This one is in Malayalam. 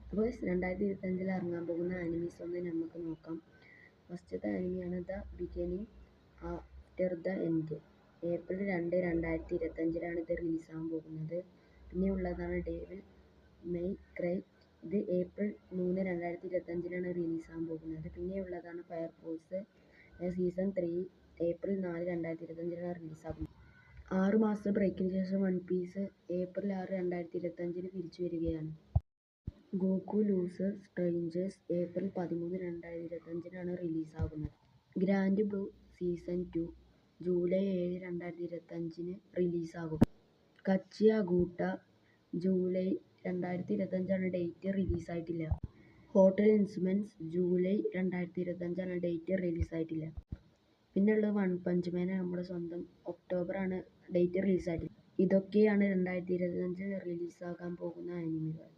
അപ്പോൾ 2025 ഇറങ്ങാൻ പോകുന്ന ആനിമീസ് ഒന്ന് നമുക്ക് നോക്കാം. ഫസ്റ്റത്തെ ആനിമിയാണ് the beginning after the end. April 2, 2025 ഇത് റിലീസാകാൻ പോകുന്നത്. പിന്നെയുള്ളതാണ് ഡെവിൾ മെയ് ക്രൈ. ഇത് ഏപ്രിൽ 3, 2025 റിലീസാകാൻ പോകുന്നത്. പിന്നെയുള്ളതാണ് ഫയർ ഫോഴ്സ് സീസൺ 3 ഏപ്രിൽ 4, 2025 റിലീസാകുന്നത്. 6 മാസത്തെ ബ്രേക്കിന് ശേഷം വൺ പീസ് ഏപ്രിൽ 6, 2025 തിരിച്ചു വരികയാണ്. ഗോക്കു ലൂസർ സ്ട്രേഞ്ചേഴ്സ് ഏപ്രിൽ 13, 2025 റിലീസാകുന്നത്. ഗ്രാൻഡ് ബ്ലൂ സീസൺ 2 ജൂലൈ 7, 2025 റിലീസാകും. കച്ചിയഗൂട്ട ജൂലൈ 2025 ഡേറ്റ് റിലീസായിട്ടില്ല. ഹോട്ടൽ ഇൻസ്മെൻസ് ജൂലൈ 2025 ഡേറ്റ് റിലീസായിട്ടില്ല. പിന്നെയുള്ളത് വൺ പഞ്ച് മാൻ നമ്മുടെ സ്വന്തം ഒക്ടോബറാണ് ഡേറ്റ് റിലീസായിട്ടില്ല. ഇതൊക്കെയാണ് 2025 റിലീസാകാൻ പോകുന്ന ആനിമികൾ.